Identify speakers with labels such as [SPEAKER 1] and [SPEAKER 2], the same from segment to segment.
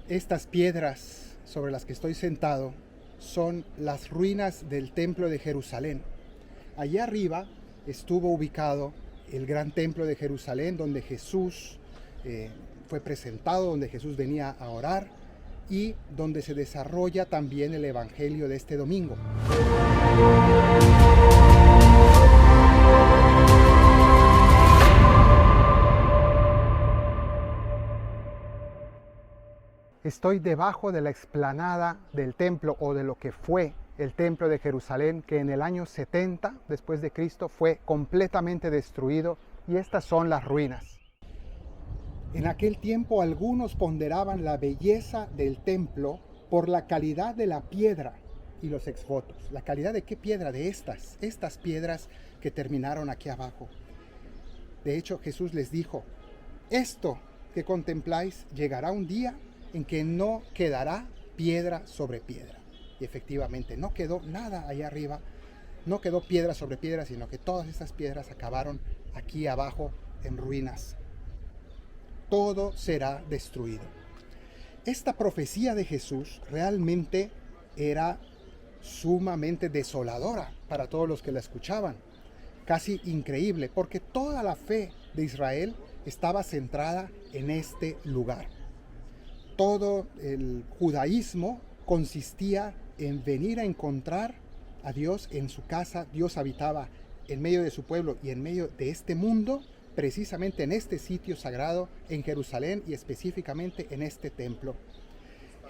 [SPEAKER 1] Estas piedras sobre las que estoy sentado son las ruinas del templo de Jerusalén. Allí arriba estuvo ubicado el gran templo de Jerusalén, donde Jesús fue presentado, donde Jesús venía a orar y donde se desarrolla también el evangelio de este domingo. Estoy debajo de la explanada del templo, o de lo que fue el templo de Jerusalén, que en el año 70 después de Cristo fue completamente destruido, y estas son las ruinas. En aquel tiempo algunos ponderaban la belleza del templo por la calidad de la piedra y los exvotos. ¿La calidad de qué piedra? De estas piedras que terminaron aquí abajo. De hecho, Jesús les dijo: esto que contempláis llegará un día en que no quedará piedra sobre piedra. Y efectivamente no quedó nada allá arriba, no quedó piedra sobre piedra, sino que todas estas piedras acabaron aquí abajo en ruinas. Todo será destruido. Esta profecía de Jesús realmente era sumamente desoladora para todos los que la escuchaban. Casi increíble, porque toda la fe de Israel estaba centrada en este lugar. Todo el judaísmo consistía en venir a encontrar a Dios en su casa. Dios habitaba en medio de su pueblo y en medio de este mundo, precisamente en este sitio sagrado, en Jerusalén, y específicamente en este templo.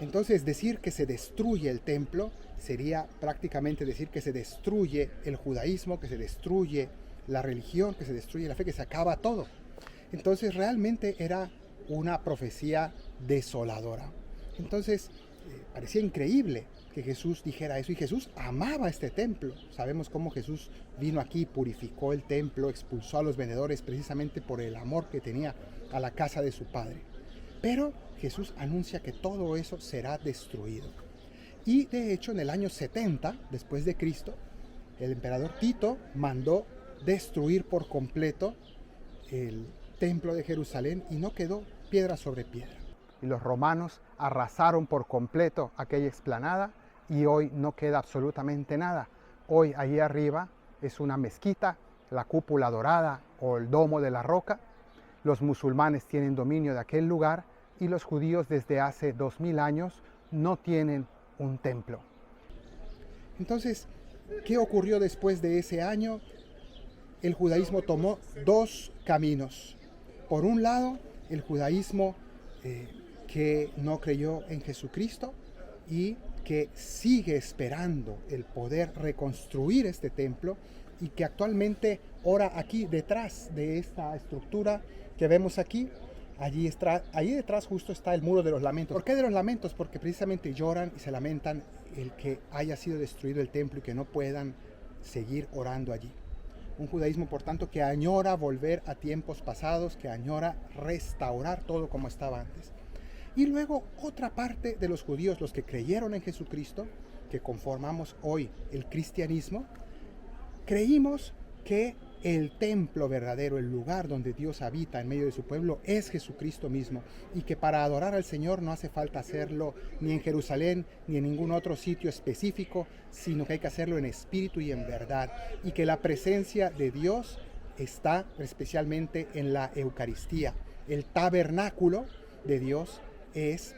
[SPEAKER 1] Entonces, decir que se destruye el templo sería prácticamente decir que se destruye el judaísmo, que se destruye la religión, que se destruye la fe, que se acaba todo. Entonces, realmente era una profecía desoladora. Entonces, parecía increíble que Jesús dijera eso, y Jesús amaba este templo. Sabemos cómo Jesús vino aquí, purificó el templo, expulsó a los vendedores precisamente por el amor que tenía a la casa de su Padre. Pero Jesús anuncia que todo eso será destruido. Y de hecho, en el año 70 después de Cristo, el emperador Tito mandó destruir por completo el templo de Jerusalén, y no quedó piedra sobre piedra. Y los romanos arrasaron por completo aquella explanada, y hoy no queda absolutamente nada. Hoy allí arriba es una mezquita, la cúpula dorada o el domo de la roca. Los musulmanes tienen dominio de aquel lugar, y los judíos desde hace 2000 años no tienen un templo. Entonces, ¿qué ocurrió después de ese año? El judaísmo tomó dos caminos. Por un lado, el judaísmo que no creyó en Jesucristo y que sigue esperando el poder reconstruir este templo, y que actualmente ora aquí detrás de esta estructura que vemos aquí. Allí detrás justo está el muro de los lamentos. ¿Por qué de los lamentos? Porque precisamente lloran y se lamentan el que haya sido destruido el templo y que no puedan seguir orando allí. Un judaísmo, por tanto, que añora volver a tiempos pasados, que añora restaurar todo como estaba antes. Y luego otra parte de los judíos, los que creyeron en Jesucristo, que conformamos hoy el cristianismo, creímos que el templo verdadero, el lugar donde Dios habita en medio de su pueblo, es Jesucristo mismo, y que para adorar al Señor no hace falta hacerlo ni en Jerusalén ni en ningún otro sitio específico, sino que hay que hacerlo en espíritu y en verdad, y que la presencia de Dios está especialmente en la Eucaristía. El tabernáculo de Dios es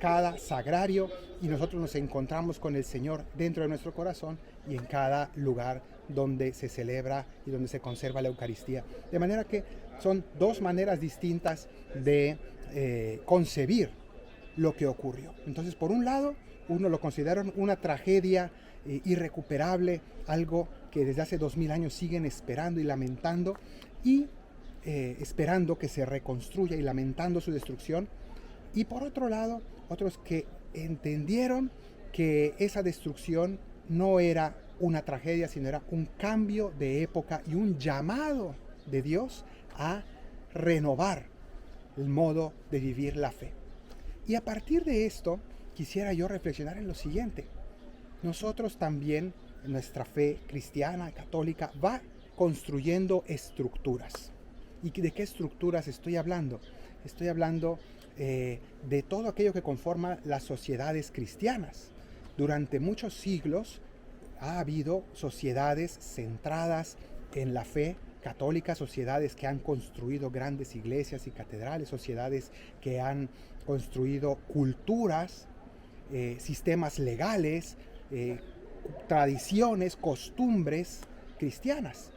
[SPEAKER 1] cada sagrario, y nosotros nos encontramos con el Señor dentro de nuestro corazón y en cada lugar donde se celebra y donde se conserva la Eucaristía. De manera que son dos maneras distintas de concebir lo que ocurrió. Entonces, por un lado, uno lo consideraron una tragedia irrecuperable, algo que desde hace 2000 años siguen esperando y lamentando, y esperando que se reconstruya y lamentando su destrucción. Y por otro lado, otros que entendieron que esa destrucción no era una tragedia, sino era un cambio de época y un llamado de Dios a renovar el modo de vivir la fe. Y a partir de esto, quisiera yo reflexionar en lo siguiente. Nosotros también, nuestra fe cristiana, católica, va construyendo estructuras. ¿Y de qué estructuras estoy hablando? Estoy hablando de todo aquello que conforma las sociedades cristianas. Durante muchos siglos ha habido sociedades centradas en la fe católica, sociedades que han construido grandes iglesias y catedrales, sociedades que han construido culturas, sistemas legales, tradiciones, costumbres cristianas.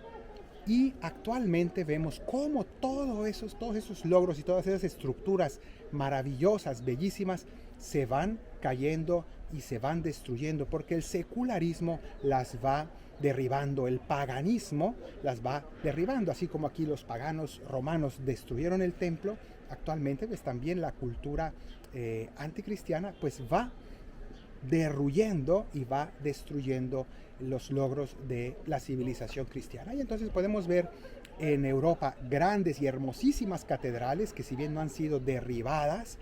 [SPEAKER 1] Y actualmente vemos cómo todos esos logros y todas esas estructuras maravillosas, bellísimas, se van cayendo y se van destruyendo, porque el secularismo las va derribando, el paganismo las va derribando, así como aquí los paganos romanos destruyeron el templo. Actualmente pues también la cultura anticristiana pues va derruyendo y va destruyendo los logros de la civilización cristiana. Y entonces podemos ver en Europa grandes y hermosísimas catedrales que, si bien no han sido derribadas,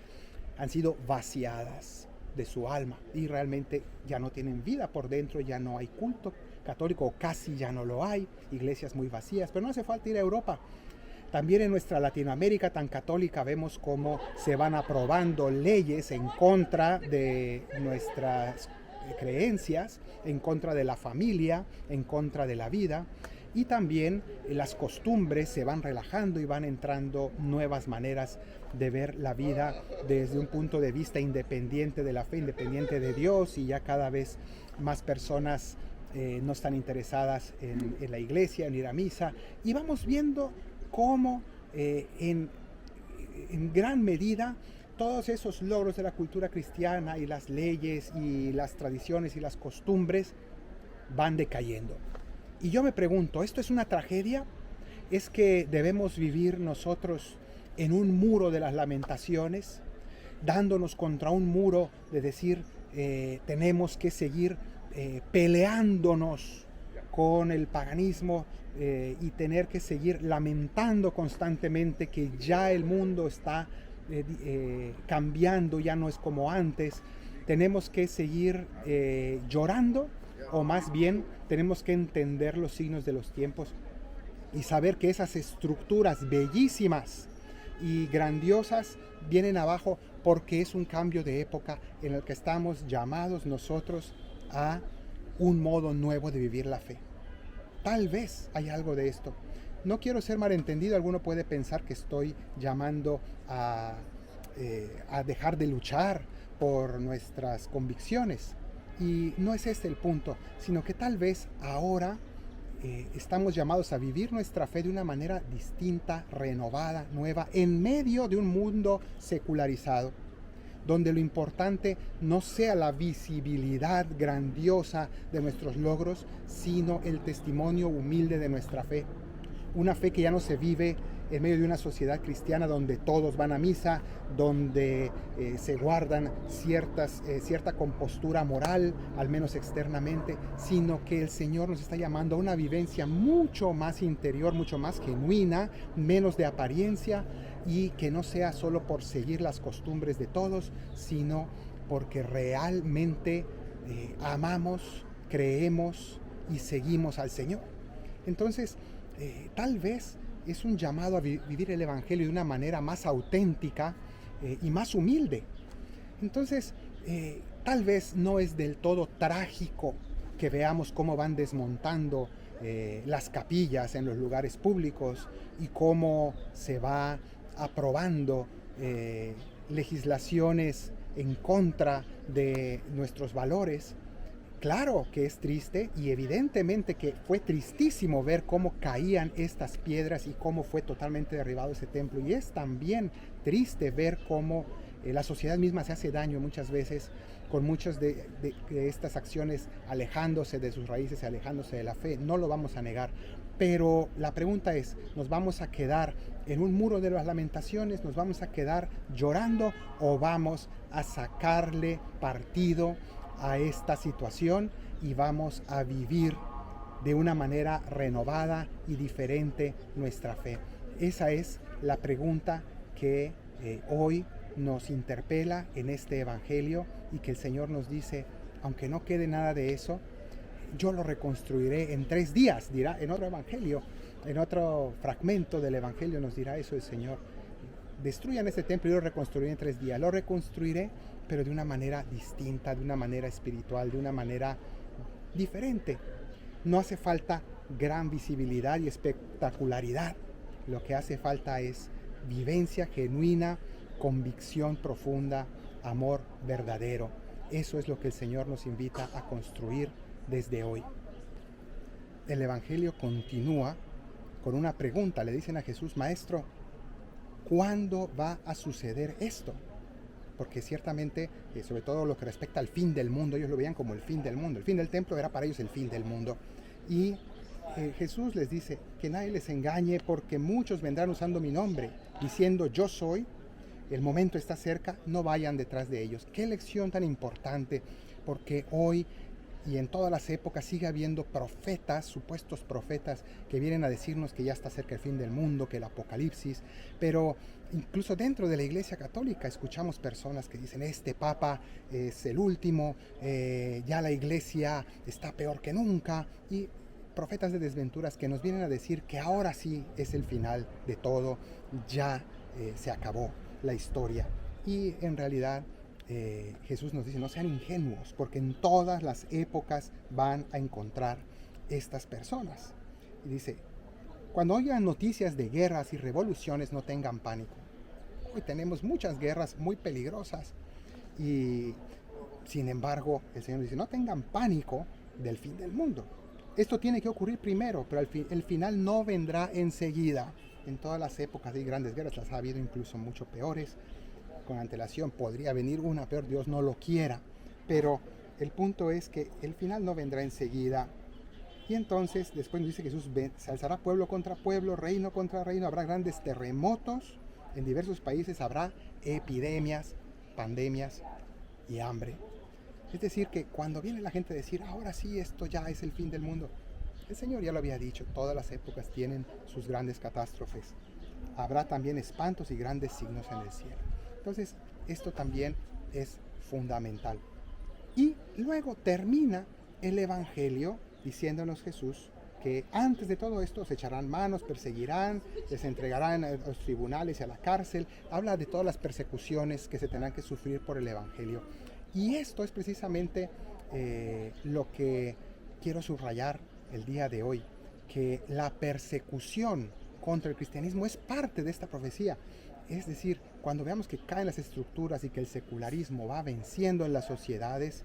[SPEAKER 1] han sido vaciadas de su alma y realmente ya no tienen vida por dentro, ya no hay culto católico, o casi ya no lo hay, iglesias muy vacías. Pero no hace falta ir a Europa. También en nuestra Latinoamérica tan católica vemos cómo se van aprobando leyes en contra de nuestras creencias, en contra de la familia, en contra de la vida. Y también las costumbres se van relajando y van entrando nuevas maneras de ver la vida desde un punto de vista independiente de la fe, independiente de Dios, y ya cada vez más personas no están interesadas en la iglesia, en ir a misa. Y vamos viendo cómo en gran medida todos esos logros de la cultura cristiana y las leyes y las tradiciones y las costumbres van decayendo. Y yo me pregunto, ¿esto es una tragedia? ¿Es que debemos vivir nosotros en un muro de las lamentaciones, dándonos contra un muro de decir tenemos que seguir peleándonos con el paganismo y tener que seguir lamentando constantemente que ya el mundo está cambiando, ya no es como antes? ¿Tenemos que seguir llorando, o más bien tenemos que entender los signos de los tiempos y saber que esas estructuras bellísimas y grandiosas vienen abajo porque es un cambio de época en el que estamos llamados nosotros a un modo nuevo de vivir la fe? Tal vez hay algo de esto. No quiero ser malentendido, alguno puede pensar que estoy llamando a dejar de luchar por nuestras convicciones. Y no es este el punto, sino que tal vez ahora estamos llamados a vivir nuestra fe de una manera distinta, renovada, nueva, en medio de un mundo secularizado, donde lo importante no sea la visibilidad grandiosa de nuestros logros, sino el testimonio humilde de nuestra fe. Una fe que ya no se vive en medio de una sociedad cristiana donde todos van a misa, donde se guardan cierta compostura moral, al menos externamente, sino que el Señor nos está llamando a una vivencia mucho más interior, mucho más genuina, menos de apariencia, y que no sea solo por seguir las costumbres de todos, sino porque realmente amamos, creemos y seguimos al Señor. Entonces, tal vez es un llamado a vivir el Evangelio de una manera más auténtica y más humilde. Entonces, tal vez no es del todo trágico que veamos cómo van desmontando las capillas en los lugares públicos y cómo se va aprobando legislaciones en contra de nuestros valores. Claro que es triste, y evidentemente que fue tristísimo ver cómo caían estas piedras y cómo fue totalmente derribado ese templo. Y es también triste ver cómo la sociedad misma se hace daño muchas veces con muchas de estas acciones, alejándose de sus raíces, alejándose de la fe. No lo vamos a negar. Pero la pregunta es, ¿nos vamos a quedar en un muro de las lamentaciones? ¿Nos vamos a quedar llorando, o vamos a sacarle partido a esta situación y vamos a vivir de una manera renovada y diferente nuestra fe? Esa es la pregunta que hoy nos interpela en este Evangelio, y que el Señor nos dice, aunque no quede nada de eso, yo lo reconstruiré en 3 días, dirá en otro Evangelio, en otro fragmento del Evangelio nos dirá eso el Señor. destruyan este templo y lo reconstruiré en 3 días. Lo reconstruiré, pero de una manera distinta, de una manera espiritual, de una manera diferente. No hace falta gran visibilidad y espectacularidad. Lo que hace falta es vivencia genuina, convicción profunda, amor verdadero. Eso es lo que el Señor nos invita a construir desde hoy. El Evangelio continúa con una pregunta. Le dicen a Jesús: Maestro, ¿cuándo va a suceder esto? Porque ciertamente, sobre todo lo que respecta al fin del mundo, ellos lo veían como el fin del mundo. El fin del templo era para ellos el fin del mundo. Y Jesús les dice que nadie les engañe, porque muchos vendrán usando mi nombre, diciendo yo soy, el momento está cerca, no vayan detrás de ellos. Qué lección tan importante, porque hoy y en todas las épocas sigue habiendo profetas, supuestos profetas, que vienen a decirnos que ya está cerca el fin del mundo, que el apocalipsis, pero incluso dentro de la Iglesia Católica escuchamos personas que dicen: este Papa es el último, ya la Iglesia está peor que nunca, y profetas de desventuras que nos vienen a decir que ahora sí es el final de todo, ya se acabó la historia. Y en realidad Jesús nos dice: no sean ingenuos, porque en todas las épocas van a encontrar estas personas. Y dice: cuando oigan noticias de guerras y revoluciones, no tengan pánico. Hoy tenemos muchas guerras muy peligrosas, y sin embargo el Señor dice: no tengan pánico del fin del mundo. Esto tiene que ocurrir primero, pero el final no vendrá enseguida. En todas las épocas hay grandes guerras, las ha habido incluso mucho peores. Con antelación podría venir una peor, Dios no lo quiera, pero el punto es que el final no vendrá enseguida. Y entonces después nos dice Jesús: se alzará pueblo contra pueblo, reino contra reino, habrá grandes terremotos, en diversos países habrá epidemias, pandemias y hambre. Es decir, que cuando viene la gente a decir: ahora sí, esto ya es el fin del mundo, el Señor ya lo había dicho, todas las épocas tienen sus grandes catástrofes. Habrá también espantos y grandes signos en el cielo. Entonces, esto también es fundamental. Y luego termina el Evangelio diciéndonos Jesús que antes de todo esto se echarán manos, perseguirán, les entregarán a los tribunales y a la cárcel. Habla de todas las persecuciones que se tendrán que sufrir por el Evangelio. Y esto es precisamente lo que quiero subrayar el día de hoy, que la persecución contra el cristianismo es parte de esta profecía. Es decir, cuando veamos que caen las estructuras y que el secularismo va venciendo en las sociedades,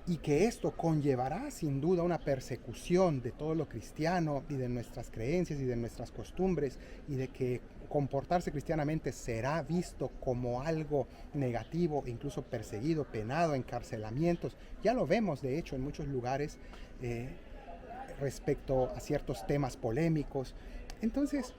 [SPEAKER 1] y que esto conllevará sin duda una persecución de todo lo cristiano y de nuestras creencias y de nuestras costumbres, y de que comportarse cristianamente será visto como algo negativo, incluso perseguido, penado, encarcelamientos. Ya lo vemos de hecho en muchos lugares respecto a ciertos temas polémicos. Entonces,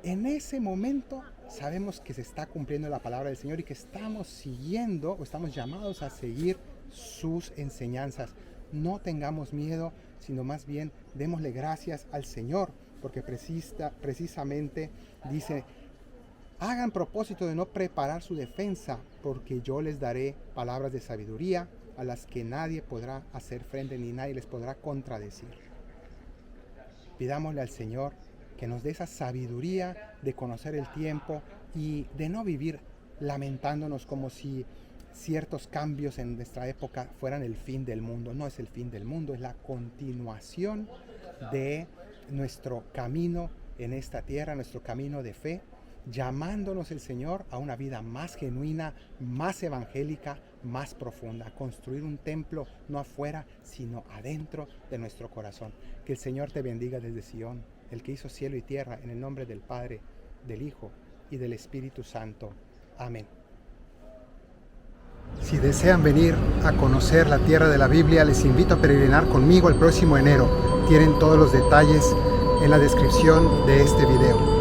[SPEAKER 1] en ese momento sabemos que se está cumpliendo la palabra del Señor y que estamos siguiendo, o estamos llamados a seguir sus enseñanzas. No tengamos miedo, sino más bien démosle gracias al Señor, porque precisamente dice: hagan propósito de no preparar su defensa, porque yo les daré palabras de sabiduría a las que nadie podrá hacer frente ni nadie les podrá contradecir. Pidámosle al Señor que nos dé esa sabiduría de conocer el tiempo y de no vivir lamentándonos como si ciertos cambios en nuestra época fueran el fin del mundo. No es el fin del mundo, es la continuación de nuestro camino en esta tierra, nuestro camino de fe, llamándonos el Señor a una vida más genuina, más evangélica, más profunda, a construir un templo no afuera, sino adentro de nuestro corazón. Que el Señor te bendiga desde Sion, el que hizo cielo y tierra, en el nombre del Padre, del Hijo y del Espíritu Santo. Amén. Si desean venir a conocer la tierra de la Biblia, les invito a peregrinar conmigo el próximo enero. Tienen todos los detalles en la descripción de este video.